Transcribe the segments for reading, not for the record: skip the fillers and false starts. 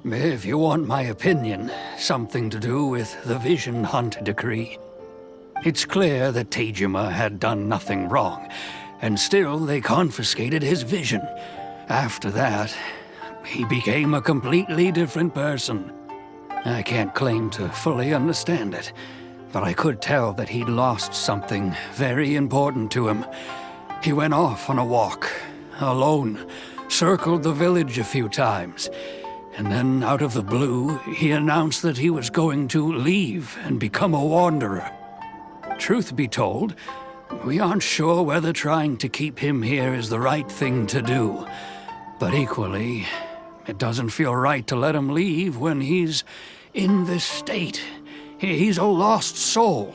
If you want my opinion, something to do with the Vision Hunt decree. It's clear that Tejima had done nothing wrong, and still they confiscated his vision. After that, he became a completely different person. I can't claim to fully understand it, but I could tell that he'd lost something very important to him. He went off on a walk, alone, circled the village a few times, and then out of the blue, he announced that he was going to leave and become a wanderer. Truth be told, we aren't sure whether trying to keep him here is the right thing to do. But equally, it doesn't feel right to let him leave when he's in this state. He's a lost soul.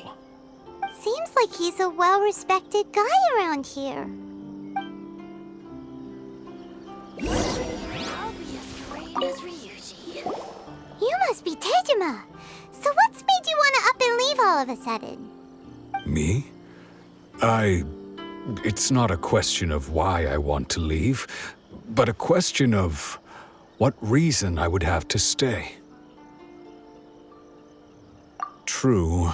Seems like he's a well-respected guy around here. I'll be as great as Ryuji. You must be Tejima. So what's made you want to up and leave all of a sudden? Me? It's not a question of why I want to leave, but a question of what reason I would have to stay. True,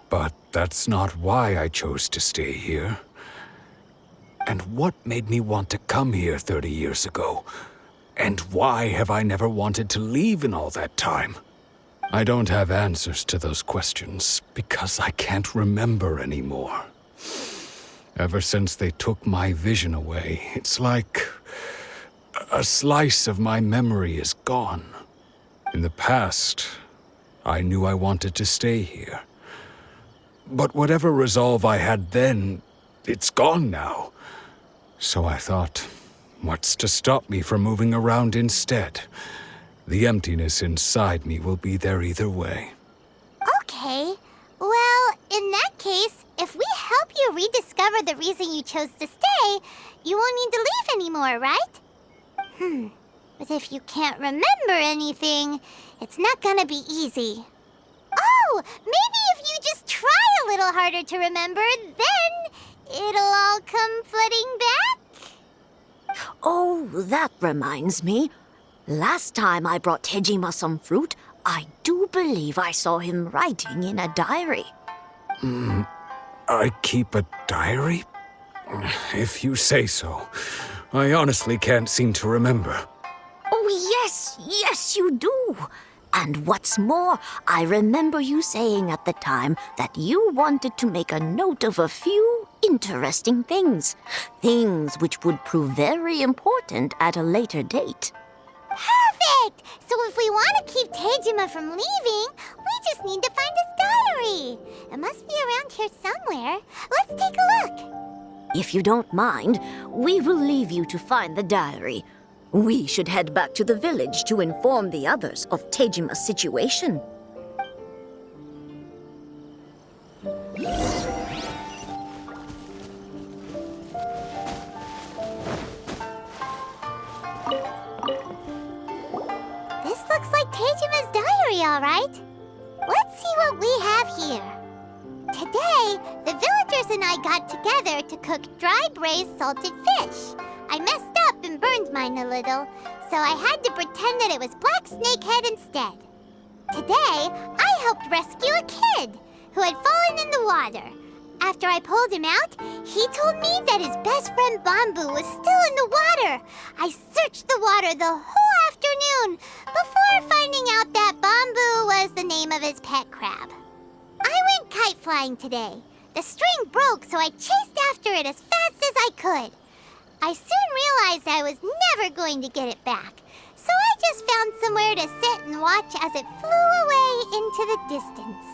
but that's not why I chose to stay here. And what made me want to come here 30 years ago? And why have I never wanted to leave in all that time? I don't have answers to those questions because I can't remember anymore. Ever since they took my vision away, it's like a slice of my memory is gone. In the past, I knew I wanted to stay here. But whatever resolve I had then, it's gone now. So I thought, what's to stop me from moving around instead? The emptiness inside me will be there either way. Okay. Well, in that case, if we help you rediscover the reason you chose to stay, you won't need to leave anymore, right? But if you can't remember anything, it's not gonna be easy. Oh, maybe if you just try a little harder to remember, then it'll all come flooding back. Oh, that reminds me. Last time I brought Tejima some fruit, I do believe I saw him writing in a diary. I keep a diary? If you say so. I honestly can't seem to remember. Oh, yes, you do. And what's more, I remember you saying at the time that you wanted to make a note of a few interesting things. Things which would prove very important at a later date. Perfect! So if we want to keep Tejima from leaving, we just need to find his diary. It must be around here somewhere. Let's take a look. If you don't mind, we will leave you to find the diary. We should head back to the village to inform the others of Tejima's situation. This looks like Tejima's diary, all right. Let's see what we have here. Today, the villagers and I got together to cook dry braised salted fish. I messed up and burned mine a little, so I had to pretend that it was black snakehead instead. Today, I helped rescue a kid who had fallen in the water. After I pulled him out, he told me that his best friend Bamboo was still in the water. I searched the water the whole afternoon before finding out that Bamboo was the name of his pet crab. I went kite flying today. The string broke, so I chased after it as fast as I could. I soon realized I was never going to get it back, so I just found somewhere to sit and watch as it flew away into the distance.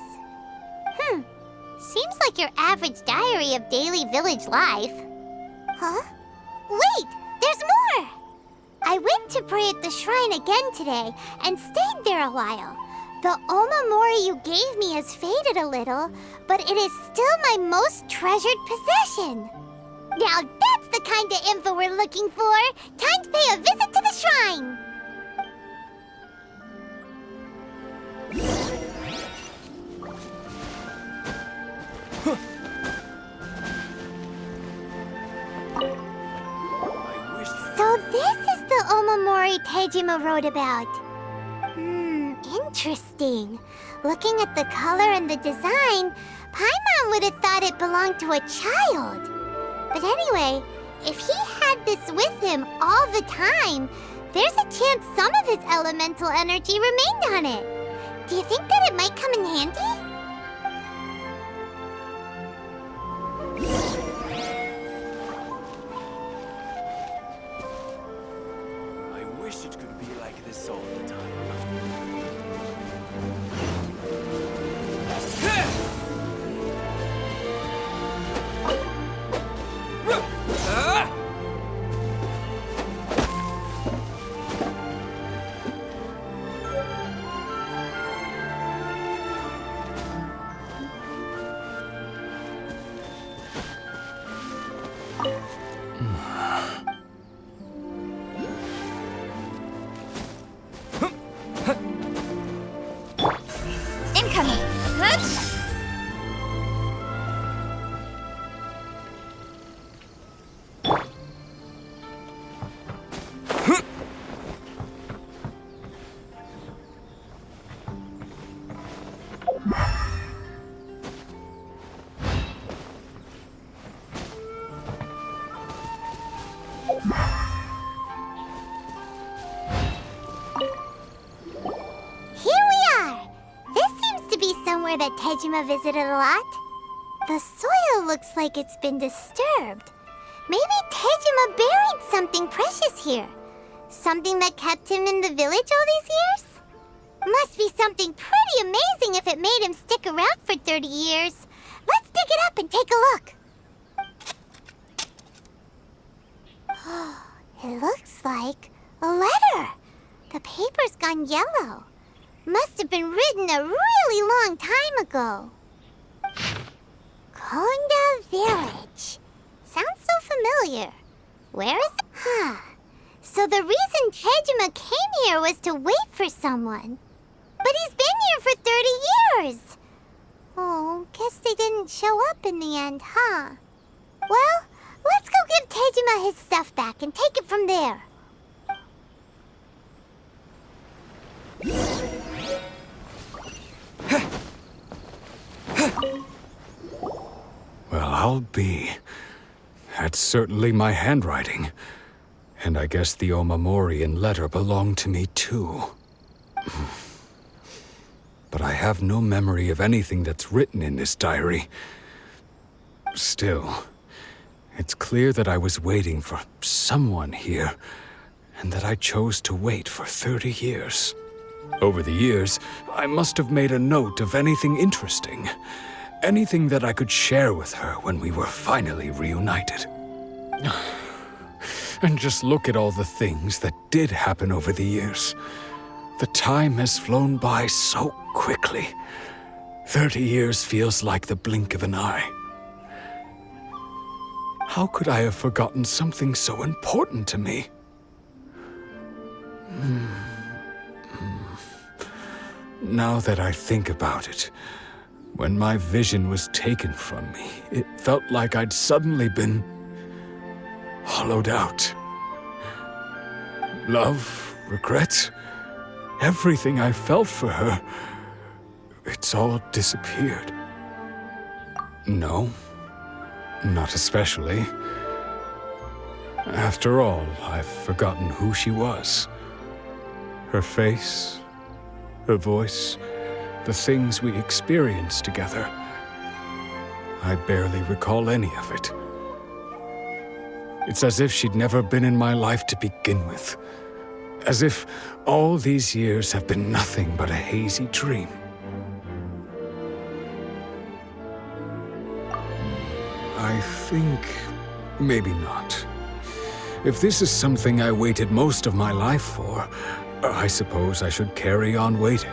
Seems like your average diary of daily village life. Huh? Wait, there's more! I went to pray at the shrine again today and stayed there a while. The Omamori you gave me has faded a little, but it is still my most treasured possession. Now that's the kind of info we're looking for. Time to pay a visit to the shrine. So this is the Omamori Tejima wrote about. Interesting. Looking at the color and the design, Paimon would have thought it belonged to a child. But anyway, if he had this with him all the time, there's a chance some of his elemental energy remained on it. Do you think that it might come in handy? I wish it could be like this all the time. Incoming. Somewhere that Tejima visited a lot. The soil looks like it's been disturbed. Maybe Tejima buried something precious here. Something that kept him in the village all these years? Must be something pretty amazing if it made him stick around for 30 years. Let's dig it up and take a look. It looks like a letter. The paper's gone yellow. Must have been written a really long time ago. Konda Village. Sounds so familiar. Where is it? So the reason Tejima came here was to wait for someone. But he's been here for 30 years. Oh, guess they didn't show up in the end, huh? Well, let's go give Tejima his stuff back and take it from there. Well, I'll be. That's certainly my handwriting. And I guess the Omamorian letter belonged to me too. But I have no memory of anything that's written in this diary. Still, it's clear that I was waiting for someone here, and that I chose to wait for 30 years. Over the years, I must have made a note of anything interesting. Anything that I could share with her when we were finally reunited. And just look at all the things that did happen over the years. The time has flown by so quickly. 30 years feels like the blink of an eye. How could I have forgotten something so important to me? Now that I think about it, when my vision was taken from me, it felt like I'd suddenly been hollowed out. Love, regret, everything I felt for her, it's all disappeared. No, not especially. After all, I've forgotten who she was. Her face, her voice, the things we experienced together. I barely recall any of it. It's as if she'd never been in my life to begin with. As if all these years have been nothing but a hazy dream. I think maybe not. If this is something I waited most of my life for, I suppose I should carry on waiting.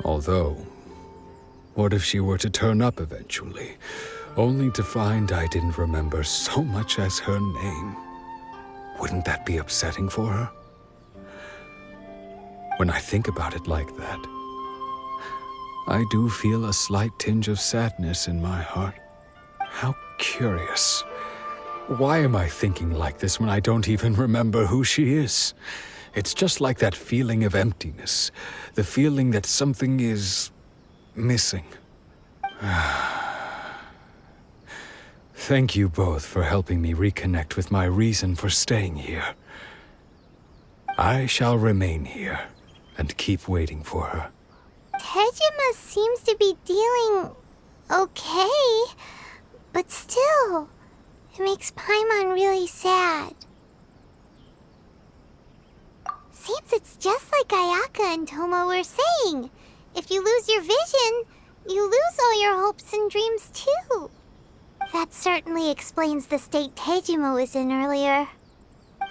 Although, what if she were to turn up eventually, only to find I didn't remember so much as her name? Wouldn't that be upsetting for her? When I think about it like that, I do feel a slight tinge of sadness in my heart. How curious. Why am I thinking like this when I don't even remember who she is? It's just like that feeling of emptiness, the feeling that something is missing. Thank you both for helping me reconnect with my reason for staying here. I shall remain here and keep waiting for her. Tejima seems to be dealing okay, but still, it makes Paimon really sad. Seems it's just like Ayaka and Tomo were saying. If you lose your vision, you lose all your hopes and dreams too. That certainly explains the state Tejima was in earlier.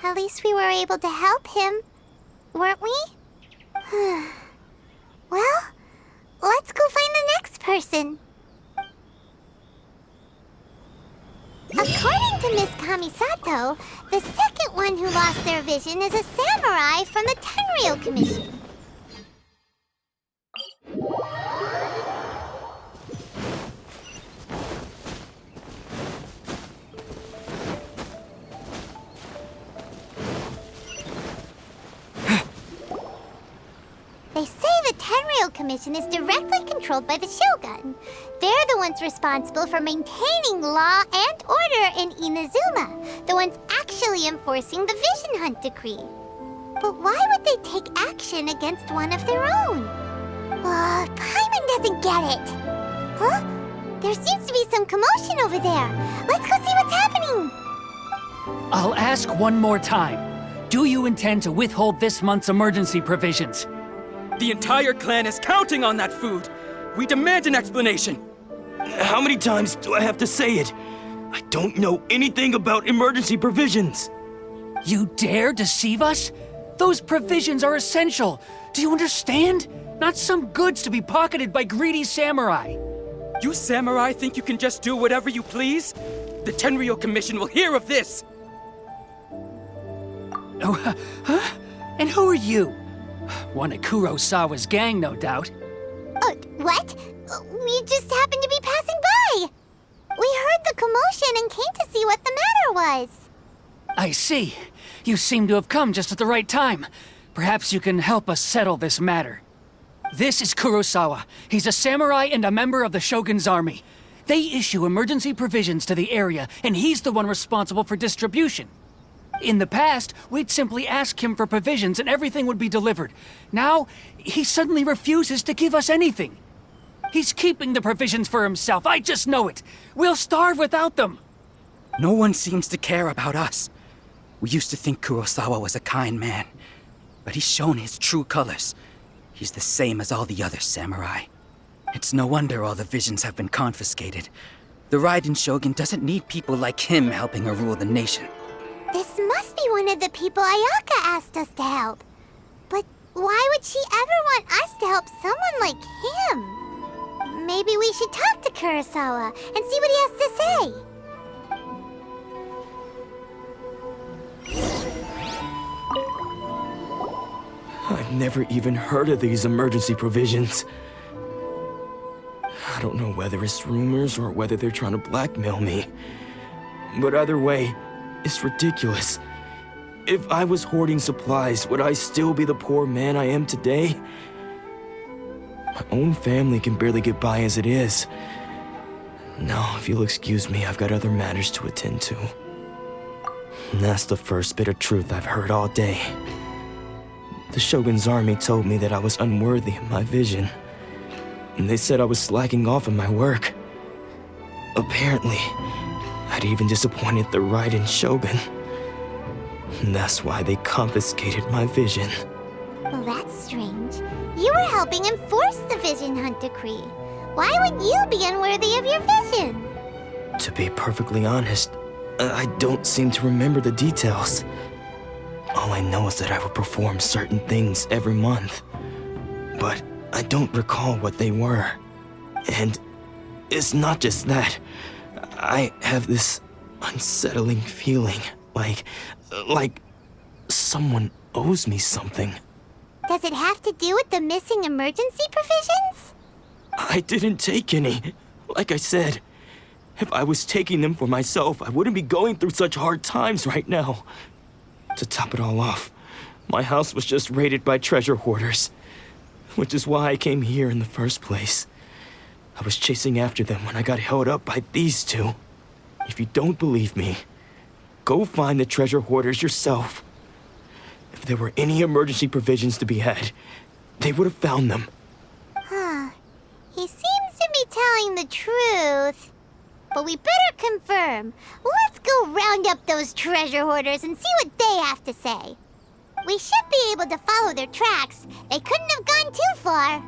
At least we were able to help him, weren't we? Well, let's go find the next person. According to Miss Kamisato, the second one who lost their vision is a samurai from the Tenryou Commission. They say the Tenryou Commission is directly controlled by the Shogun. They're the ones responsible for maintaining law and order in Inazuma, the ones actually enforcing the Vision Hunt decree. But why would they take action against one of their own? Paimon doesn't get it. Huh? There seems to be some commotion over there. Let's go see what's happening. I'll ask one more time. Do you intend to withhold this month's emergency provisions? The entire clan is counting on that food! We demand an explanation! How many times do I have to say it? I don't know anything about emergency provisions. You dare deceive us? Those provisions are essential. Do you understand? Not some goods to be pocketed by greedy samurai. You samurai think you can just do whatever you please? The Tenryou Commission will hear of this! Oh, huh? And who are you? One of Kurosawa's gang, no doubt. What? We just happened to be passing by. We heard the commotion and came to see what the matter was. I see. You seem to have come just at the right time. Perhaps you can help us settle this matter. This is Kurosawa. He's a samurai and a member of the Shogun's army. They issue emergency provisions to the area, and he's the one responsible for distribution. In the past, we'd simply ask him for provisions and everything would be delivered. Now, he suddenly refuses to give us anything. He's keeping the provisions for himself, I just know it. We'll starve without them. No one seems to care about us. We used to think Kurosawa was a kind man, but he's shown his true colors. He's the same as all the other samurai. It's no wonder all the visions have been confiscated. The Raiden Shogun doesn't need people like him helping her rule the nation. This must be one of the people Ayaka asked us to help. But why would she ever want us to help someone like him? Maybe we should talk to Kurosawa and see what he has to say. I've never even heard of these emergency provisions. I don't know whether it's rumors or whether they're trying to blackmail me. But either way, it's ridiculous. If I was hoarding supplies, would I still be the poor man I am today? My own family can barely get by as it is. Now, if you'll excuse me, I've got other matters to attend to. And that's the first bit of truth I've heard all day. The Shogun's army told me that I was unworthy of my vision. And they said I was slacking off in my work. Apparently, I'd even disappointed the Raiden Shogun. And that's why they confiscated my vision. Well, that's strange. You were helping enforce the Vision Hunt decree. Why would you be unworthy of your vision? To be perfectly honest, I don't seem to remember the details. All I know is that I would perform certain things every month. But I don't recall what they were. And it's not just that. I have this unsettling feeling, like someone owes me something. Does it have to do with the missing emergency provisions? I didn't take any. Like I said, if I was taking them for myself, I wouldn't be going through such hard times right now. To top it all off, my house was just raided by treasure hoarders, which is why I came here in the first place. I was chasing after them when I got held up by these two. If you don't believe me, go find the treasure hoarders yourself. If there were any emergency provisions to be had, they would have found them. Huh. He seems to be telling the truth. But we better confirm. Let's go round up those treasure hoarders and see what they have to say. We should be able to follow their tracks. They couldn't have gone too far.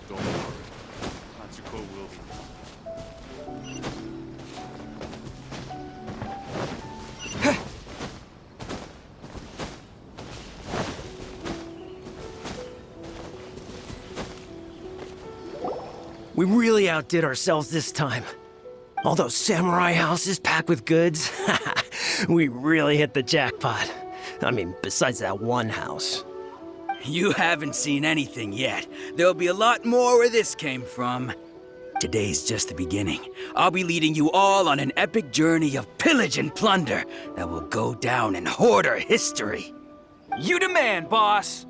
Don't worry. Hatsuko will be. We really outdid ourselves this time. All those samurai houses packed with goods. We really hit the jackpot. I mean, besides that one house. You haven't seen anything yet. There'll be a lot more where this came from. Today's just the beginning. I'll be leading you all on an epic journey of pillage and plunder that will go down in hoarder history. You demand, boss!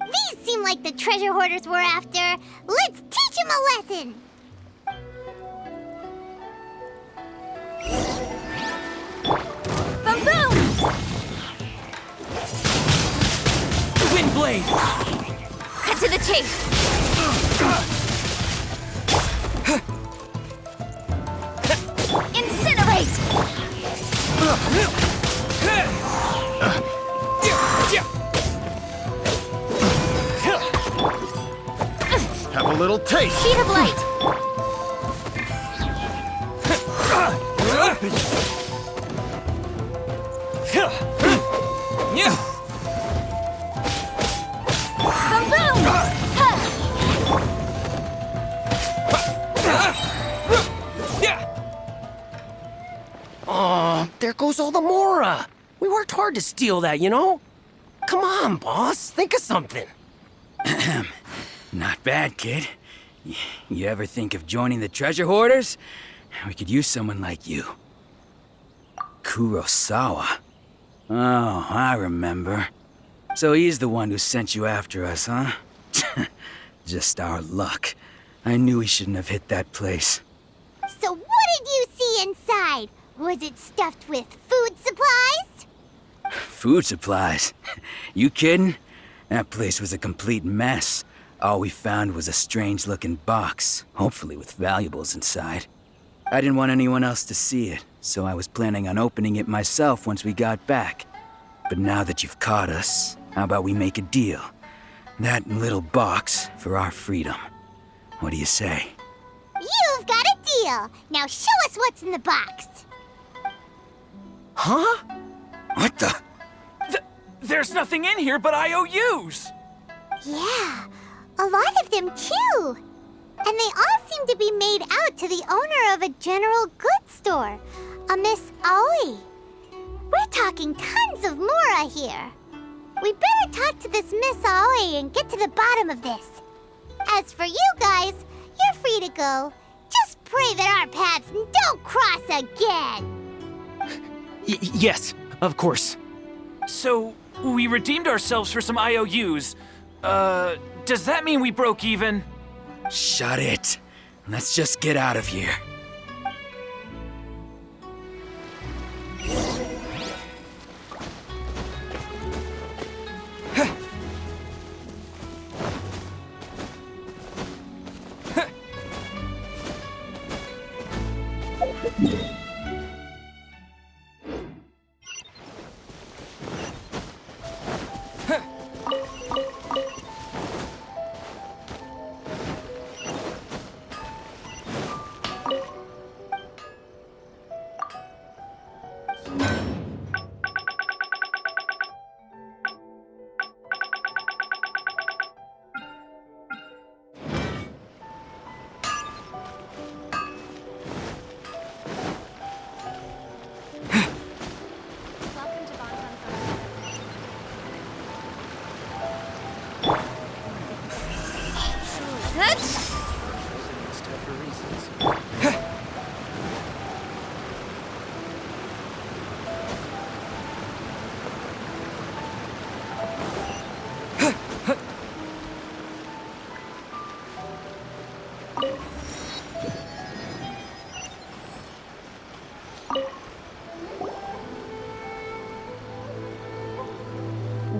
These seem like the treasure hoarders we're after. Let's teach them a lesson. Boom boom! Windblade! Cut to the chase. Incinerate! Have a little taste. Sheet of light. Boom boom! Aw, there goes all the Mora. We worked hard to steal that, you know? Come on, boss. Think of something. Not bad, kid. You ever think of joining the treasure hoarders? We could use someone like you. Kurosawa. Oh, I remember. So he's the one who sent you after us, huh? Just our luck. I knew we shouldn't have hit that place. So what did you see inside? Was it stuffed with food supplies? Food supplies? You kidding? That place was a complete mess. All we found was a strange-looking box, hopefully with valuables inside. I didn't want anyone else to see it, so I was planning on opening it myself once we got back. But now that you've caught us, how about we make a deal? That little box for our freedom. What do you say? You've got a deal. Now show us what's in the box. Huh? What the? There's nothing in here but IOUs! Yeah, a lot of them too. And they all seem to be made out to the owner of a general goods store, a Miss Aoi. We're talking tons of Mora here. We better talk to this Miss Aoi and get to the bottom of this. As for you guys, you're free to go. Just pray that our paths don't cross again. Yes, of course. So, we redeemed ourselves for some IOUs. Does that mean we broke even? Shut it. Let's just get out of here.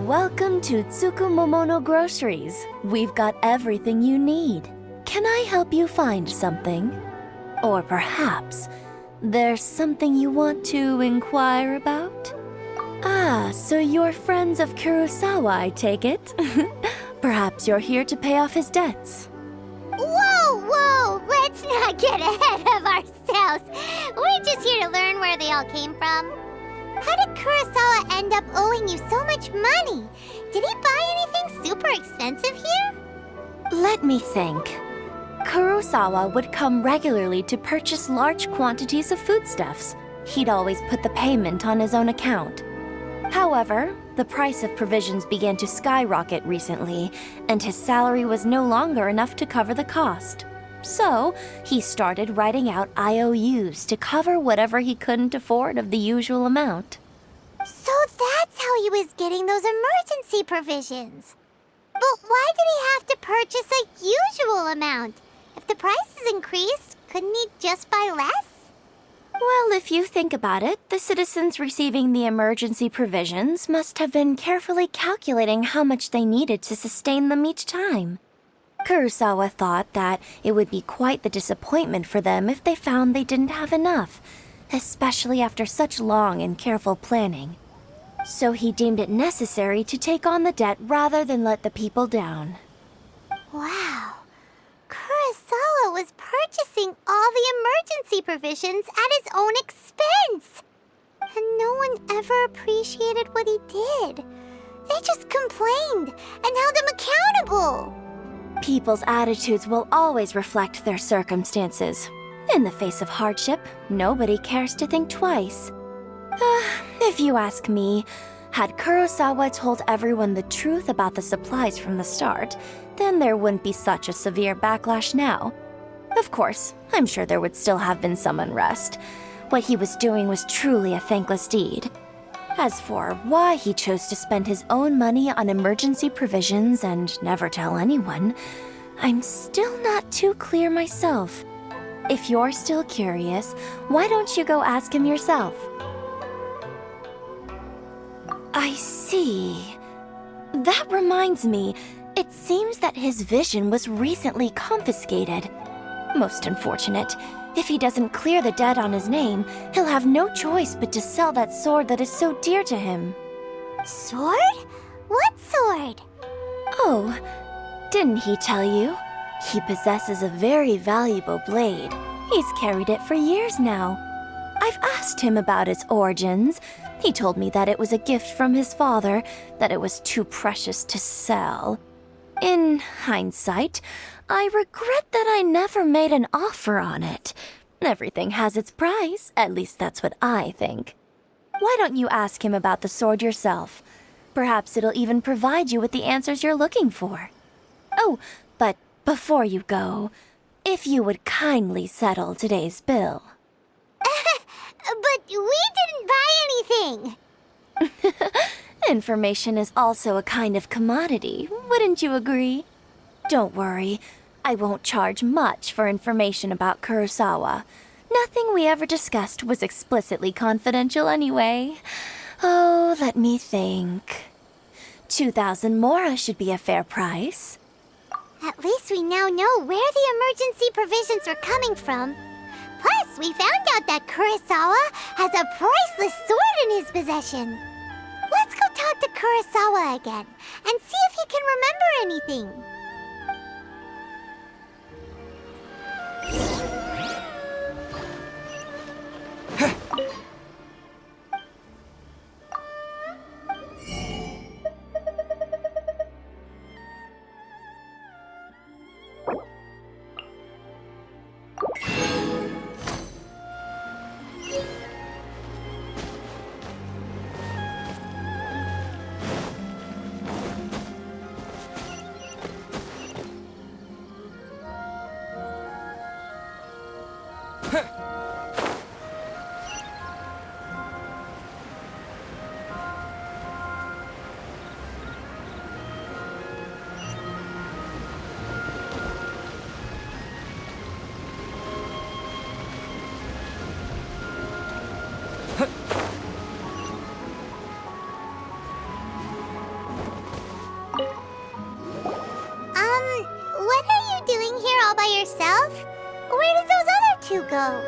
Welcome to Tsukumomono Groceries. We've got everything you need. Can I help you find something? Or perhaps there's something you want to inquire about? Ah, so you're friends of Kurosawa, I take it. Perhaps you're here to pay off his debts. Whoa, whoa! Let's not get ahead of ourselves. We're just here to learn where they all came from. How did Kurosawa end up owing you so much money? Did he buy anything super expensive here? Let me think. Kurosawa would come regularly to purchase large quantities of foodstuffs. He'd always put the payment on his own account. However, the price of provisions began to skyrocket recently, and his salary was no longer enough to cover the cost. So, he started writing out IOUs to cover whatever he couldn't afford of the usual amount. So that's how he was getting those emergency provisions. But why did he have to purchase a usual amount? If the prices increased, couldn't he just buy less? Well, if you think about it, the citizens receiving the emergency provisions must have been carefully calculating how much they needed to sustain them each time. Kurosawa thought that it would be quite the disappointment for them if they found they didn't have enough, especially after such long and careful planning. So he deemed it necessary to take on the debt rather than let the people down. Wow. Kurosawa was purchasing all the emergency provisions at his own expense. And no one ever appreciated what he did. They just complained and held him accountable. People's attitudes will always reflect their circumstances. In the face of hardship, nobody cares to think twice. If you ask me, had Kurosawa told everyone the truth about the supplies from the start, then there wouldn't be such a severe backlash now. Of course, I'm sure there would still have been some unrest. What he was doing was truly a thankless deed. As for why he chose to spend his own money on emergency provisions and never tell anyone, I'm still not too clear myself. If you're still curious, why don't you go ask him yourself? I see. That reminds me, it seems that his vision was recently confiscated. Most unfortunate. If he doesn't clear the debt on his name, he'll have no choice but to sell that sword that is so dear to him. Sword? What sword? Oh, didn't he tell you? He possesses a very valuable blade. He's carried it for years now. I've asked him about its origins. He told me that it was a gift from his father, that it was too precious to sell. In hindsight, I regret that I never made an offer on it. Everything has its price, at least that's what I think. Why don't you ask him about the sword yourself? Perhaps it'll even provide you with the answers you're looking for. Oh, but before you go, if you would kindly settle today's bill. But we didn't buy anything. Information is also a kind of commodity, wouldn't you agree? Don't worry, I won't charge much for information about Kurosawa. Nothing we ever discussed was explicitly confidential anyway. Oh, let me think. 2,000 mora should be a fair price. At least we now know where the emergency provisions are coming from. Plus, we found out that Kurosawa has a priceless sword in his possession. Let's go talk to Kurosawa again and see if he can remember anything. yourself? Where did those other two go?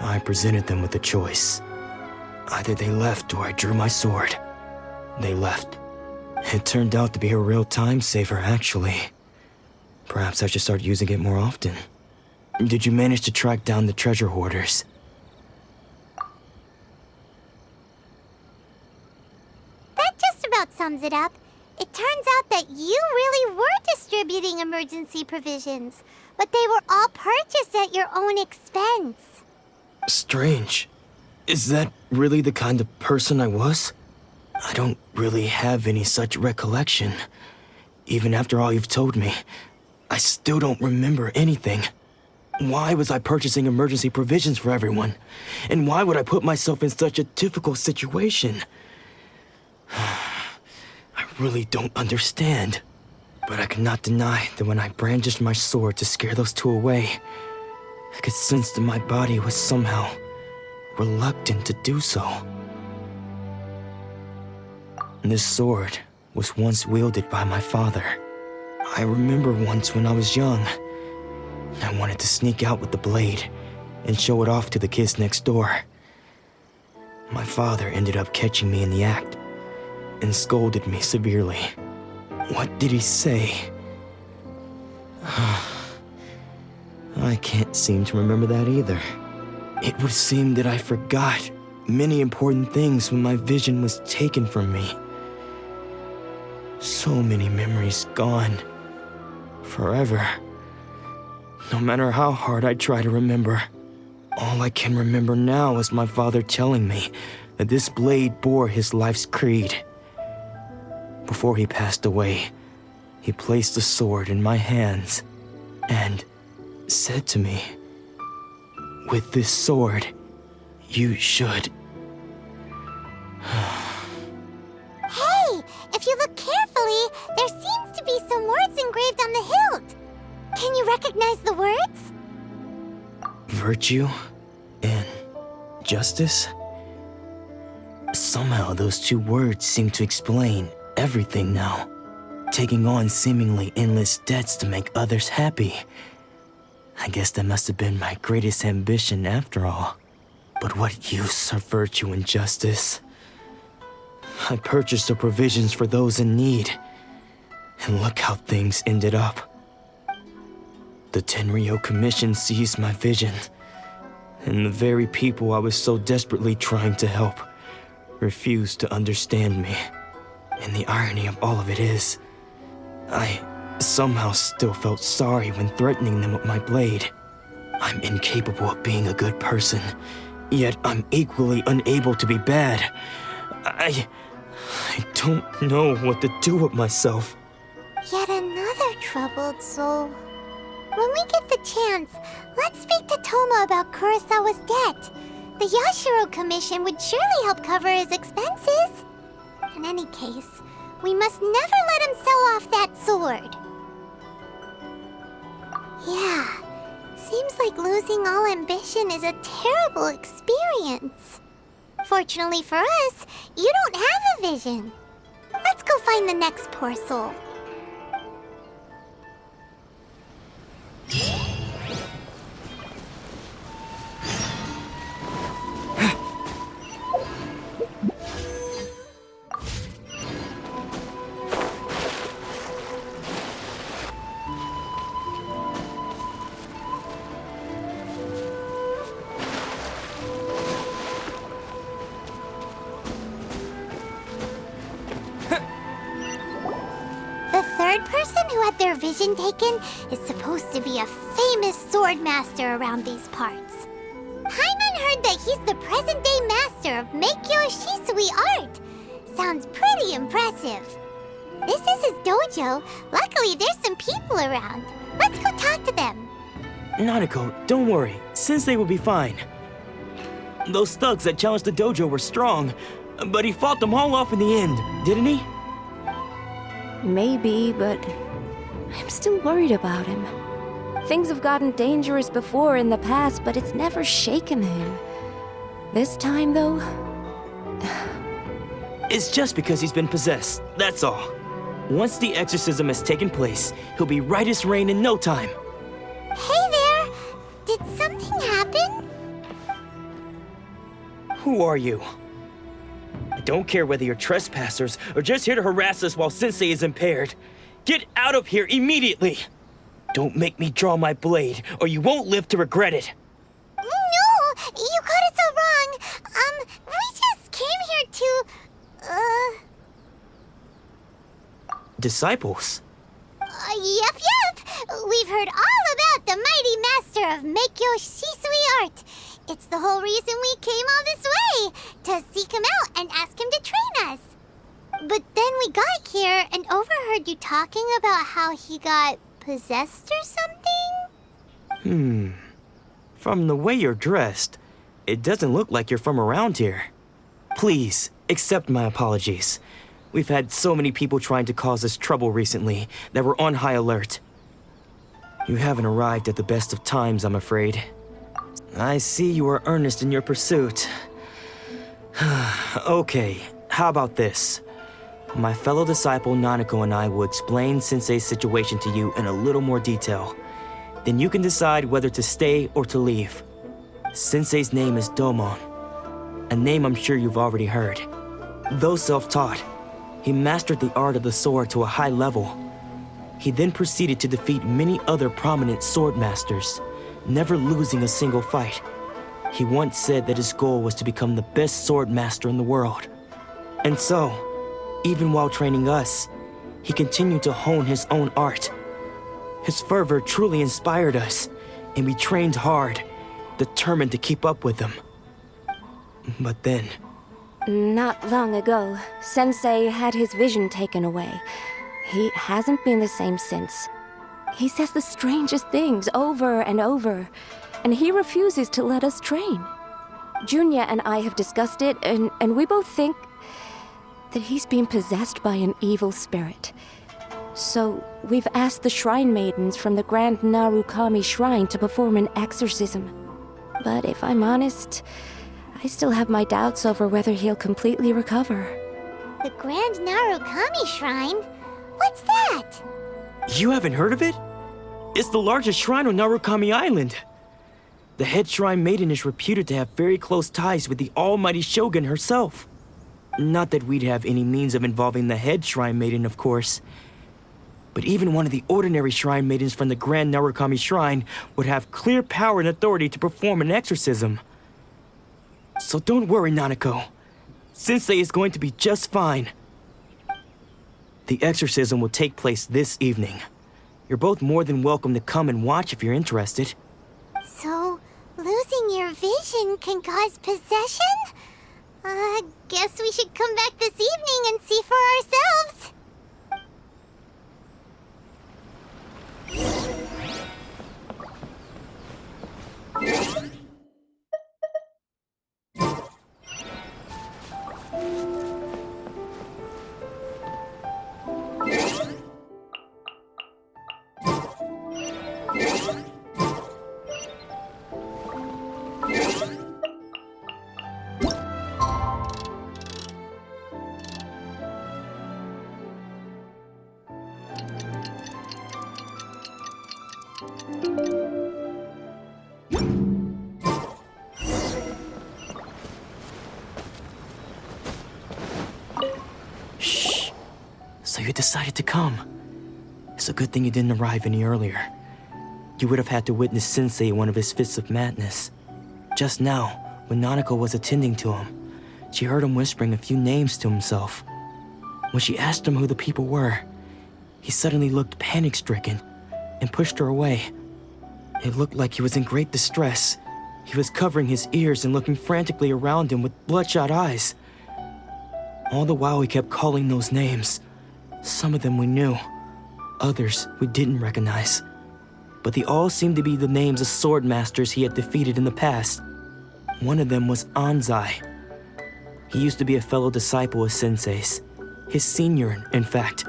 I presented them with a choice. Either they left or I drew my sword. They left. It turned out to be a real time saver, actually. Perhaps I should start using it more often. Did you manage to track down the treasure hoarders? That just about sums it up. It turns out that you really were distributing emergency provisions, but they were all purchased at your own expense. Strange. Is that really the kind of person I was? I don't really have any such recollection. Even after all you've told me, I still don't remember anything. Why was I purchasing emergency provisions for everyone? And why would I put myself in such a difficult situation? I really don't understand. But I cannot deny that when I brandished my sword to scare those two away, I could sense that my body was somehow reluctant to do so. This sword was once wielded by my father. I remember once when I was young, I wanted to sneak out with the blade and show it off to the kids next door. My father ended up catching me in the act and scolded me severely. What did he say? I can't seem to remember that either. It would seem that I forgot many important things when my vision was taken from me. So many memories gone. Forever. No matter how hard I try to remember, all I can remember now is my father telling me that this blade bore his life's creed. Before he passed away, he placed the sword in my hands and said to me, "With this sword, you should..." Hey, if you look carefully, there seems to be some words engraved on the hilt. Can you recognize the words? Virtue and justice? Somehow those two words seem to explain everything now. Taking on seemingly endless debts to make others happy. I guess that must have been my greatest ambition after all. But what use are virtue and justice? I purchased the provisions for those in need. And look how things ended up. The Tenryo Commission seized my vision. And the very people I was so desperately trying to help refused to understand me. And the irony of all of it is, I somehow still felt sorry when threatening them with my blade. I'm incapable of being a good person, yet I'm equally unable to be bad. I don't know what to do with myself. Yet another troubled soul. When we get the chance, let's speak to Toma about Kurosawa's debt. The Yashiro Commission would surely help cover his expenses. In any case, we must never let him sell off that sword. Yeah, seems like losing all ambition is a terrible experience. Fortunately for us, you don't have a vision. Let's go find the next poor soul. Who had their vision taken is supposed to be a famous sword master around these parts. Paimon heard that he's the present-day master of Meikyo Shisui art. Sounds pretty impressive. This is his dojo. Luckily, there's some people around. Let's go talk to them. Nanako, don't worry. Sensei will be fine. Those thugs that challenged the dojo were strong, but he fought them all off in the end, didn't he? Maybe, but I'm still worried about him. Things have gotten dangerous before in the past, but it's never shaken him. This time, though... It's just because he's been possessed, that's all. Once the exorcism has taken place, he'll be right as rain in no time. Hey there! Did something happen? Who are you? I don't care whether you're trespassers or just here to harass us while Sensei is impaired. Get out of here immediately! Don't make me draw my blade, or you won't live to regret it. No! You got it so wrong. We just came here to... Disciples? Yep. We've heard all about the mighty master of Meikyo Shisui art. It's the whole reason we came all this way, to seek him out and ask him to train us. But then we got here and overheard you talking about how he got possessed or something? From the way you're dressed, it doesn't look like you're from around here. Please, accept my apologies. We've had so many people trying to cause us trouble recently that we're on high alert. You haven't arrived at the best of times, I'm afraid. I see you are earnest in your pursuit. Okay, how about this? My fellow disciple Nanako and I will explain Sensei's situation to you in a little more detail. Then you can decide whether to stay or to leave. Sensei's name is Domon, a name I'm sure you've already heard. Though self-taught, he mastered the art of the sword to a high level. He then proceeded to defeat many other prominent sword masters, never losing a single fight. He once said that his goal was to become the best sword master in the world. And so, even while training us, he continued to hone his own art. His fervor truly inspired us, and we trained hard, determined to keep up with him. But then... Not long ago, Sensei had his vision taken away. He hasn't been the same since. He says the strangest things over and over, and he refuses to let us train. Junya and I have discussed it, and we both think that he's been possessed by an evil spirit. So we've asked the shrine maidens from the Grand Narukami Shrine to perform an exorcism. But if I'm honest, I still have my doubts over whether he'll completely recover. The Grand Narukami Shrine? What's that? You haven't heard of it? It's the largest shrine on Narukami Island. The head shrine maiden is reputed to have very close ties with the almighty Shogun herself. Not that we'd have any means of involving the head shrine maiden, of course. But even one of the ordinary shrine maidens from the Grand Narukami Shrine would have clear power and authority to perform an exorcism. So don't worry, Nanako. Sensei is going to be just fine. The exorcism will take place this evening. You're both more than welcome to come and watch if you're interested. So, losing your vision can cause possession? Guess we should come back this evening and see for ourselves. Shh. So you decided to come. It's a good thing you didn't arrive any earlier. You would have had to witness Sensei in one of his fits of madness. Just now, when Nanako was attending to him, she heard him whispering a few names to himself. When she asked him who the people were, he suddenly looked panic-stricken and pushed her away. It looked like he was in great distress. He was covering his ears and looking frantically around him with bloodshot eyes. All the while he kept calling those names. Some of them we knew, others we didn't recognize. But they all seemed to be the names of sword masters he had defeated in the past. One of them was Anzai. He used to be a fellow disciple of Sensei's, his senior, in fact.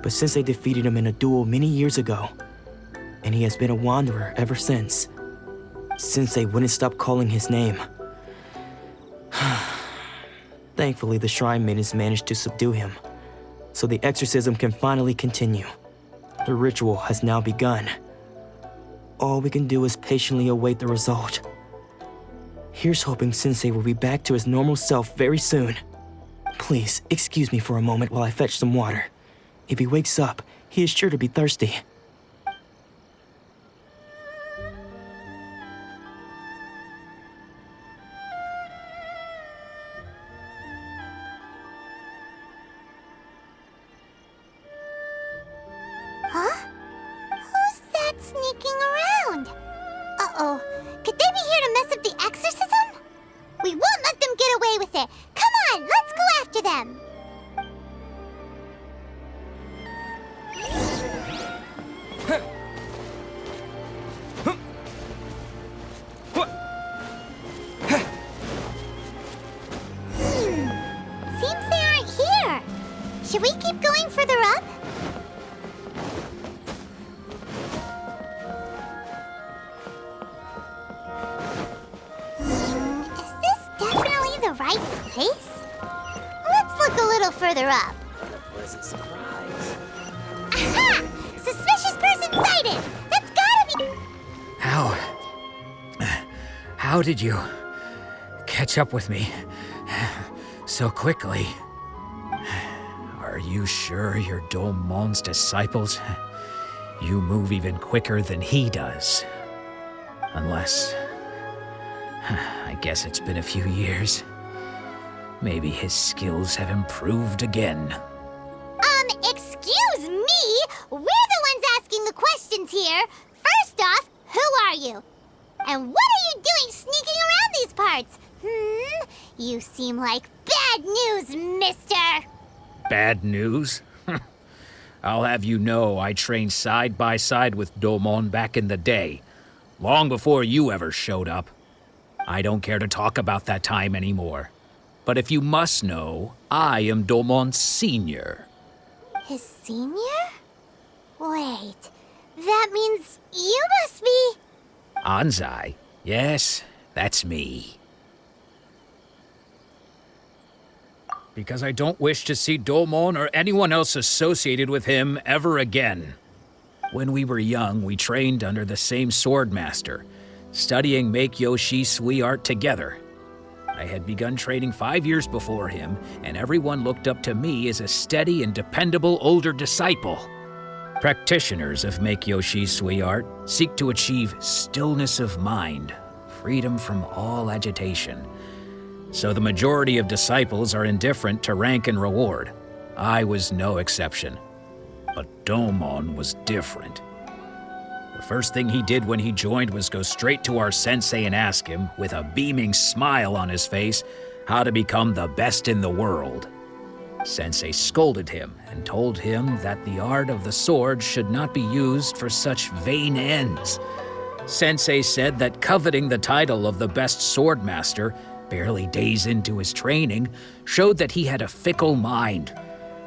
But Sensei defeated him in a duel many years ago, and he has been a wanderer ever since. Sensei wouldn't stop calling his name. Thankfully, the shrine maidens managed to subdue him. so the exorcism can finally continue. The ritual has now begun. All we can do is patiently await the result. Here's hoping Sensei will be back to his normal self very soon. Please, excuse me for a moment while I fetch some water. If he wakes up, he is sure to be thirsty. Huh? Who's that sneaking around? Uh-oh. Could they be here to mess up the exorcism? We won't let them get away with it. Come on, let's go after them. Seems they aren't here. Should we keep going further up? Is this definitely the right place? Let's look a little further up. Aha! Suspicious person sighted! That's gotta be... How did you catch up with me so quickly? Are you sure you're Domon's disciples? You move even quicker than he does. Unless... I guess it's been a few years. Maybe his skills have improved again. Excuse me? We're the ones asking the questions here. First off, who are you? And what are you doing sneaking around these parts? You seem like bad news, mister. Bad news? I'll have you know I trained side by side with Domon back in the day, long before you ever showed up. I don't care to talk about that time anymore. But if you must know, I am Domon's senior. His senior? Wait, that means you must be... Anzai? Yes, that's me. Because I don't wish to see Domon or anyone else associated with him ever again. When we were young, we trained under the same swordmaster, studying Make-Yoshi Sui art together. I had begun training 5 years before him, and everyone looked up to me as a steady and dependable older disciple. Practitioners of Make-Yoshi Sui art seek to achieve stillness of mind, freedom from all agitation. So the majority of disciples are indifferent to rank and reward. I was no exception. But Domon was different. The first thing he did when he joined was go straight to our sensei and ask him, with a beaming smile on his face, how to become the best in the world. Sensei scolded him and told him that the art of the sword should not be used for such vain ends. Sensei said that coveting the title of the best swordmaster, barely days into his training, showed that he had a fickle mind,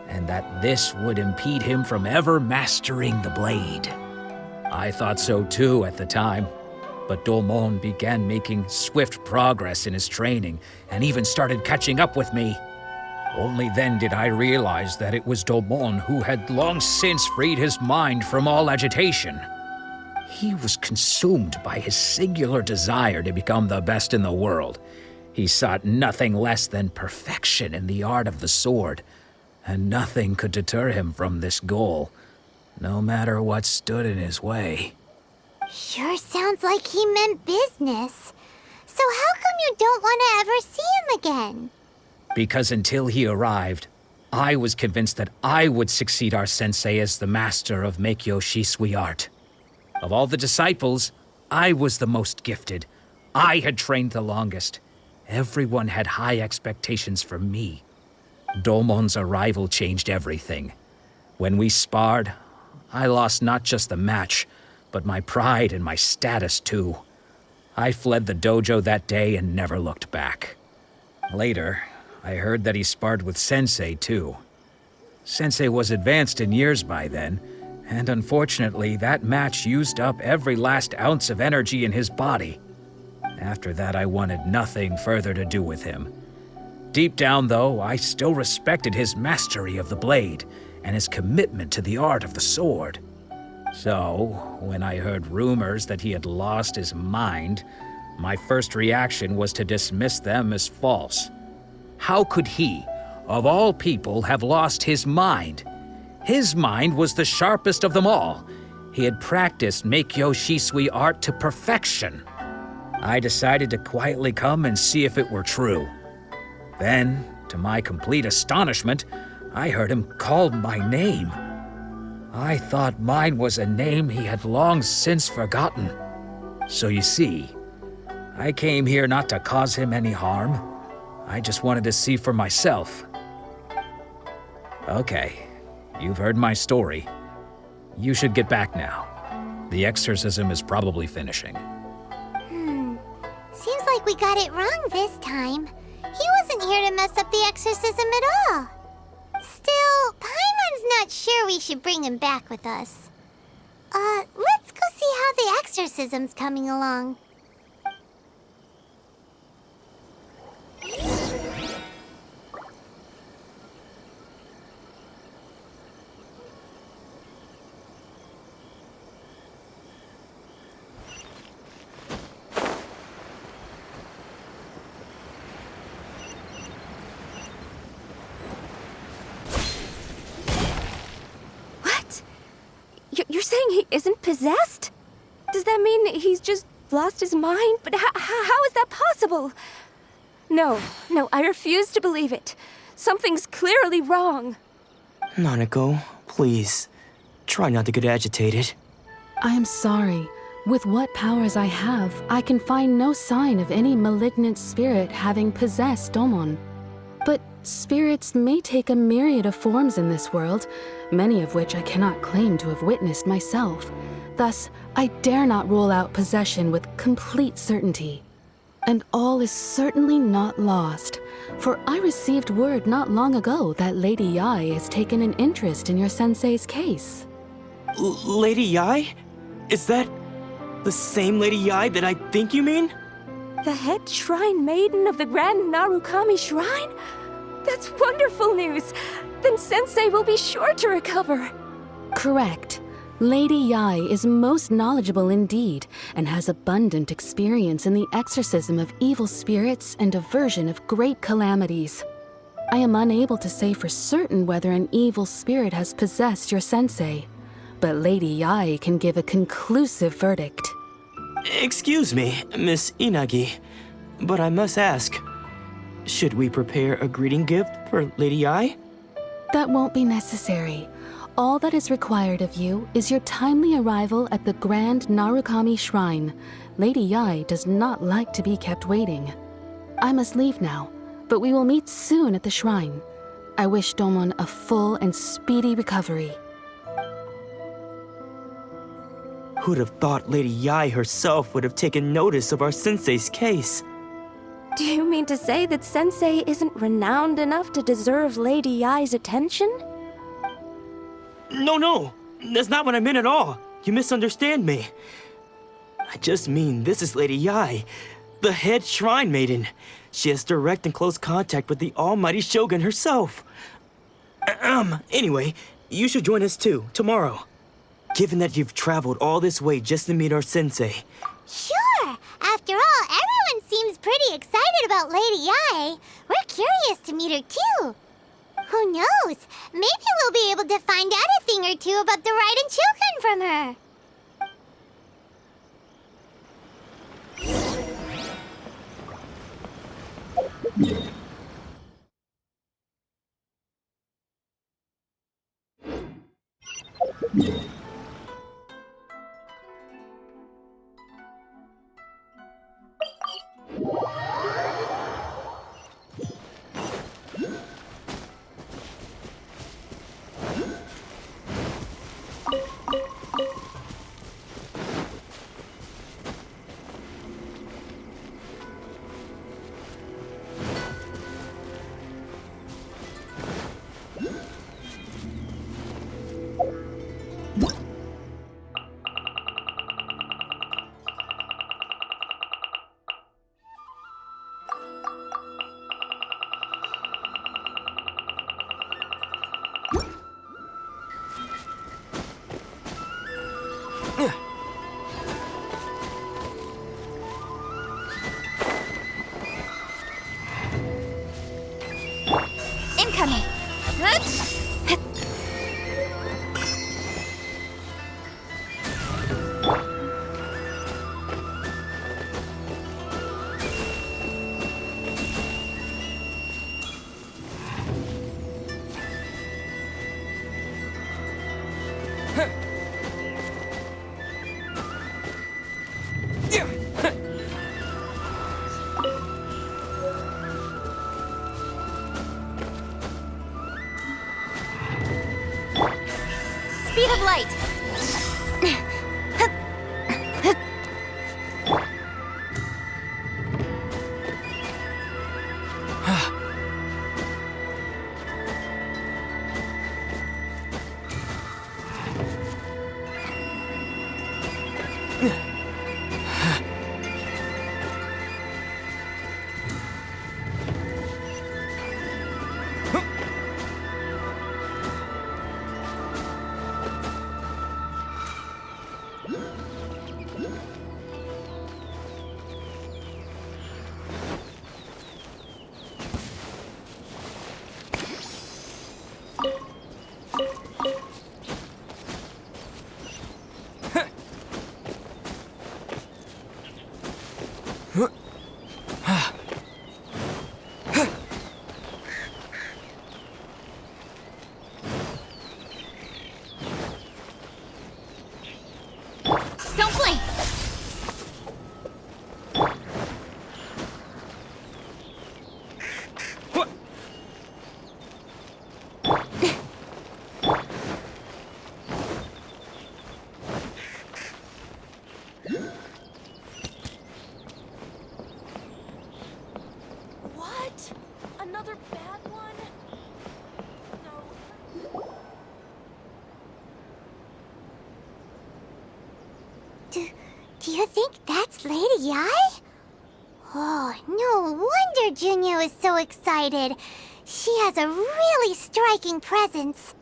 and that this would impede him from ever mastering the blade. I thought so too at the time, but Domon began making swift progress in his training and even started catching up with me. Only then did I realize that it was Domon who had long since freed his mind from all agitation. He was consumed by his singular desire to become the best in the world. He sought nothing less than perfection in the art of the sword, and nothing could deter him from this goal, no matter what stood in his way. Sure sounds like he meant business. So how come you don't want to ever see him again? Because until he arrived, I was convinced that I would succeed our sensei as the master of Make-Yoshi Sui art. Of all the disciples, I was the most gifted. I had trained the longest. Everyone had high expectations for me. Domon's arrival changed everything. When we sparred, I lost not just the match, but my pride and my status too. I fled the dojo that day and never looked back. Later, I heard that he sparred with Sensei too. Sensei was advanced in years by then, and unfortunately that match used up every last ounce of energy in his body. After that, I wanted nothing further to do with him. Deep down, though, I still respected his mastery of the blade and his commitment to the art of the sword. So, when I heard rumors that he had lost his mind, my first reaction was to dismiss them as false. How could he, of all people, have lost his mind? His mind was the sharpest of them all. He had practiced Meikyo Shisui art to perfection. I decided to quietly come and see if it were true. Then, to my complete astonishment, I heard him call my name. I thought mine was a name he had long since forgotten. So you see, I came here not to cause him any harm. I just wanted to see for myself. Okay, you've heard my story. You should get back now. The exorcism is probably finishing. Seems like we got it wrong this time. He wasn't here to mess up the exorcism at all. Still, Paimon's not sure we should bring him back with us. Let's go see how the exorcism's coming along. You're saying he isn't possessed? Does that mean he's just lost his mind? But how is that possible? No, I refuse to believe it. Something's clearly wrong. Nanako, please. Try not to get agitated. I am sorry. With what powers I have, I can find no sign of any malignant spirit having possessed Domon. But spirits may take a myriad of forms in this world, many of which I cannot claim to have witnessed myself. Thus, I dare not rule out possession with complete certainty. And all is certainly not lost, for I received word not long ago that Lady Yae has taken an interest in your sensei's case. Lady Yae? Is that the same Lady Yae that I think you mean? The head shrine maiden of the Grand Narukami Shrine? That's wonderful news! Then Sensei will be sure to recover. Correct. Lady Yae is most knowledgeable indeed, and has abundant experience in the exorcism of evil spirits and aversion of great calamities. I am unable to say for certain whether an evil spirit has possessed your sensei, but Lady Yae can give a conclusive verdict. Excuse me, Miss Inagi, but I must ask, should we prepare a greeting gift for Lady Yae? That won't be necessary. All that is required of you is your timely arrival at the Grand Narukami Shrine. Lady Yae does not like to be kept waiting. I must leave now, but we will meet soon at the shrine. I wish Domon a full and speedy recovery. Who'd have thought Lady Yae herself would have taken notice of our sensei's case? Do you mean to say that Sensei isn't renowned enough to deserve Lady Yae's attention? No, that's not what I meant at all. You misunderstand me. I just mean this is Lady Yae, the head shrine maiden. She has direct and close contact with the almighty Shogun herself. Anyway, you should join us too, tomorrow. Given that you've traveled all this way just to meet our sensei. Sure! After all, everyone seems pretty excited about Lady Yae. We're curious to meet her too. Who knows? Maybe we'll be able to find out a thing or two about the Raiden children from her. What? Speed of light! Don't blink! What? Another bad one? No. Do you think that's Lady Yi? Oh, no wonder Junior is so excited. She has a really striking presence.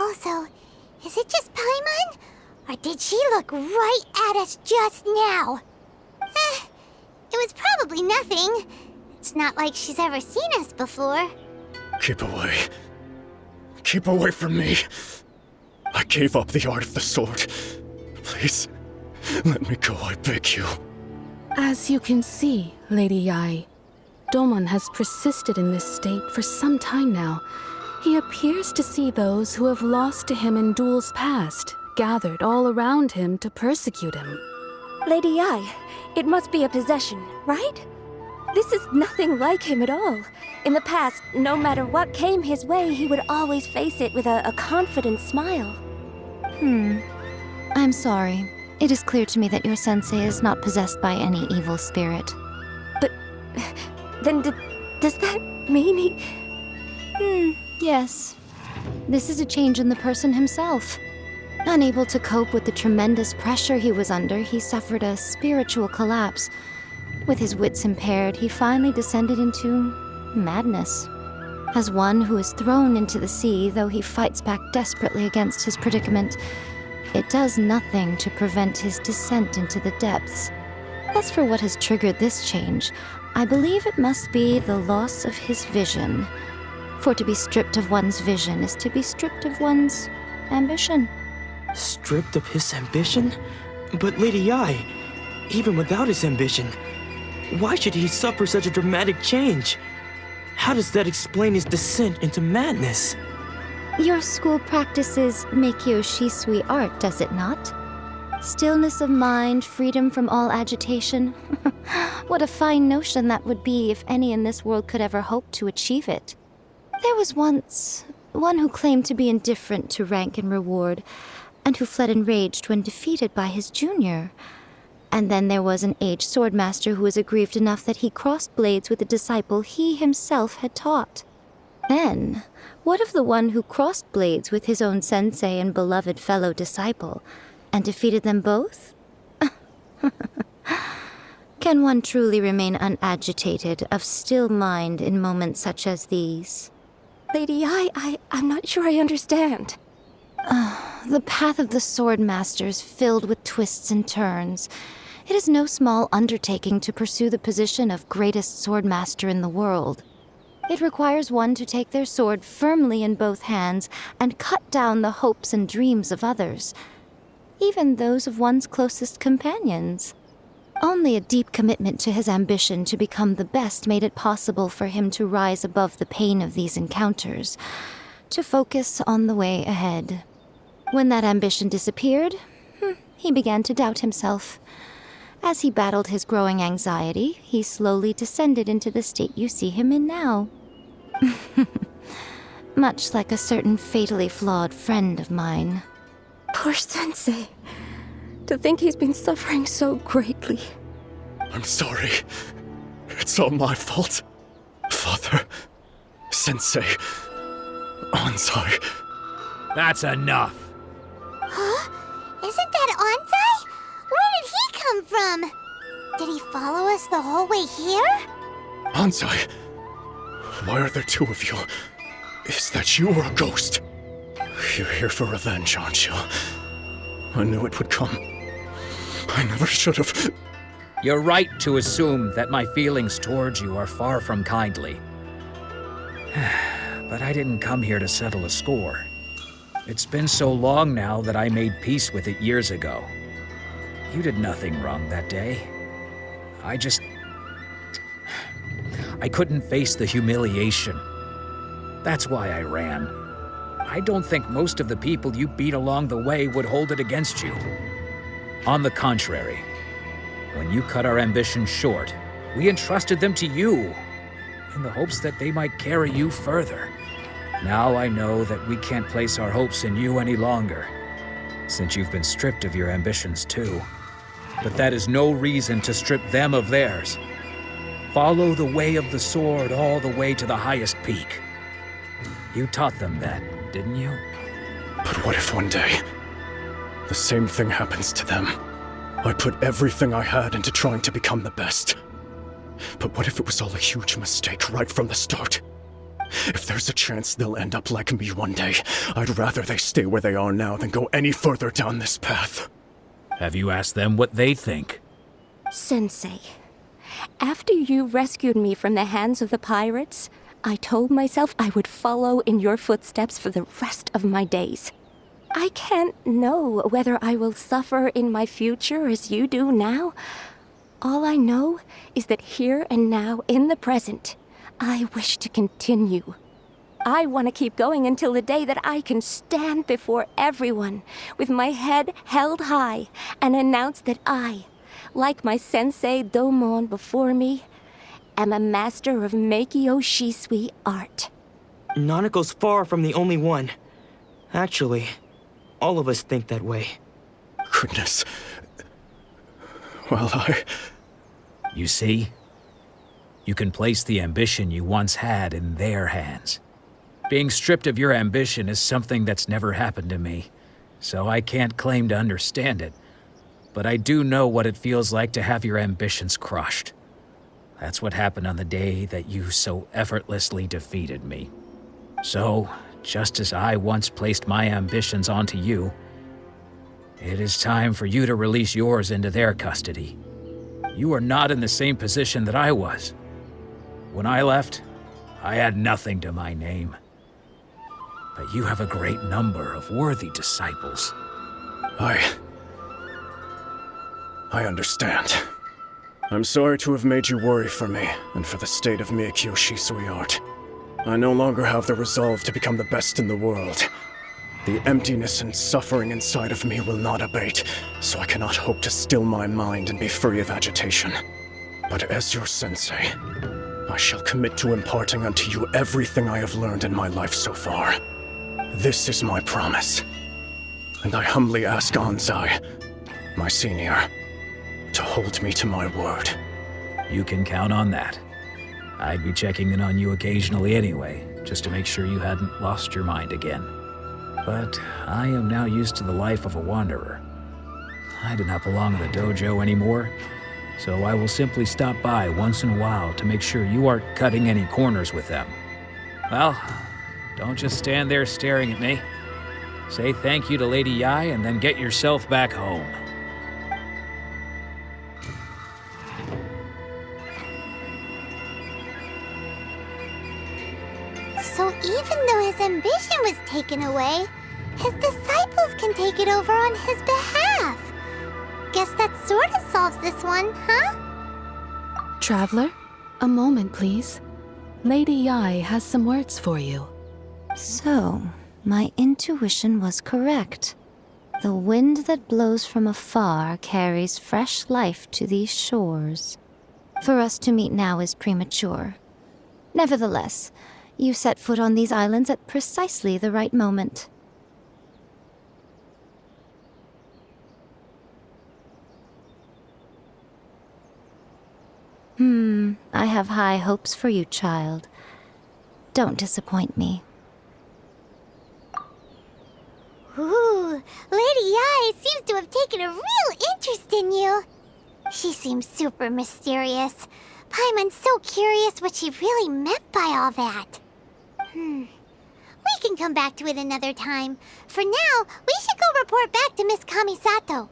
Also, is it just Paimon? Or did she look right at us just now? It was probably nothing. It's not like she's ever seen us before. Keep away. Keep away from me. I gave up the art of the sword. Please, let me go, I beg you. As you can see, Lady Yi, Domon has persisted in this state for some time now. He appears to see those who have lost to him in duels past, gathered all around him to persecute him. Lady Yi, it must be a possession, right? This is nothing like him at all. In the past, no matter what came his way, he would always face it with a confident smile. I'm sorry. It is clear to me that your sensei is not possessed by any evil spirit. But then does that mean he... Yes. This is a change in the person himself. Unable to cope with the tremendous pressure he was under, he suffered a spiritual collapse. With his wits impaired, he finally descended into madness. As one who is thrown into the sea, though he fights back desperately against his predicament, it does nothing to prevent his descent into the depths. As for what has triggered this change, I believe it must be the loss of his vision. For to be stripped of one's vision is to be stripped of one's ambition. Stripped of his ambition? But Lady Yi, even without his ambition, why should he suffer such a dramatic change? How does that explain his descent into madness? Your school practices Meikyo Shisui art, does it not? Stillness of mind, freedom from all agitation. What a fine notion that would be if any in this world could ever hope to achieve it. There was once one who claimed to be indifferent to rank and reward, and who fled enraged when defeated by his junior. And then there was an aged swordmaster who was aggrieved enough that he crossed blades with a disciple he himself had taught. Then, what of the one who crossed blades with his own sensei and beloved fellow disciple, and defeated them both? Can one truly remain unagitated, of still mind in moments such as these? Lady Yi, I'm not sure I understand. The path of the swordmaster is filled with twists and turns. It is no small undertaking to pursue the position of greatest swordmaster in the world. It requires one to take their sword firmly in both hands and cut down the hopes and dreams of others, even those of one's closest companions. Only a deep commitment to his ambition to become the best made it possible for him to rise above the pain of these encounters, to focus on the way ahead. When that ambition disappeared, he began to doubt himself. As he battled his growing anxiety, he slowly descended into the state you see him in now. Much like a certain fatally flawed friend of mine. Poor Sensei. To think he's been suffering so greatly. I'm sorry. It's all my fault. Father, Sensei, Anzai. That's enough. Huh? Isn't that Anzai? Where did he come from? Did he follow us the whole way here? Anzai, why are there two of you? Is that you or a ghost? You're here for revenge, aren't you? I knew it would come. I never should have. You're right to assume that my feelings towards you are far from kindly. But I didn't come here to settle a score. It's been so long now that I made peace with it years ago. You did nothing wrong that day. I couldn't face the humiliation. That's why I ran. I don't think most of the people you beat along the way would hold it against you. On the contrary, when you cut our ambitions short, we entrusted them to you, in the hopes that they might carry you further. Now I know that we can't place our hopes in you any longer, since you've been stripped of your ambitions too. But that is no reason to strip them of theirs. Follow the way of the sword all the way to the highest peak. You taught them that, didn't you? But what if one day, the same thing happens to them? I put everything I had into trying to become the best. But what if it was all a huge mistake right from the start? If there's a chance they'll end up like me one day, I'd rather they stay where they are now than go any further down this path. Have you asked them what they think? Sensei, after you rescued me from the hands of the pirates, I told myself I would follow in your footsteps for the rest of my days. I can't know whether I will suffer in my future as you do now. All I know is that here and now, in the present, I wish to continue. I want to keep going until the day that I can stand before everyone with my head held high and announce that I, like my sensei Domon before me, am a master of Meikyo Shisui art. Nanako's far from the only one. Actually, all of us think that way. Goodness. Well, You see? You can place the ambition you once had in their hands. Being stripped of your ambition is something that's never happened to me, so I can't claim to understand it. But I do know what it feels like to have your ambitions crushed. That's what happened on the day that you so effortlessly defeated me. So, just as I once placed my ambitions onto you, it is time for you to release yours into their custody. You are not in the same position that I was. When I left, I had nothing to my name. But you have a great number of worthy disciples. I understand. I'm sorry to have made you worry for me, and for the state of Meikyo Shisui art. I no longer have the resolve to become the best in the world. The emptiness and suffering inside of me will not abate, so I cannot hope to still my mind and be free of agitation. But as your sensei, I shall commit to imparting unto you everything I have learned in my life so far. This is my promise. And I humbly ask Anzai, my senior, to hold me to my word. You can count on that. I'd be checking in on you occasionally anyway, just to make sure you hadn't lost your mind again. But I am now used to the life of a wanderer. I do not belong in the dojo anymore, so I will simply stop by once in a while to make sure you aren't cutting any corners with them. Well, don't just stand there staring at me. Say thank you to Lady Yai and then get yourself back home. So even though his ambition was taken away, his disciples can take it over on his behalf. Guess that sort of solves this one, huh? Traveler, a moment, please. Lady Yai has some words for you. So, my intuition was correct. The wind that blows from afar carries fresh life to these shores. For us to meet now is premature. Nevertheless, you set foot on these islands at precisely the right moment. I have high hopes for you, child. Don't disappoint me. Ooh, Lady Ai seems to have taken a real interest in you. She seems super mysterious. Paimon's so curious what she really meant by all that. We can come back to it another time. For now, we should go report back to Miss Kamisato.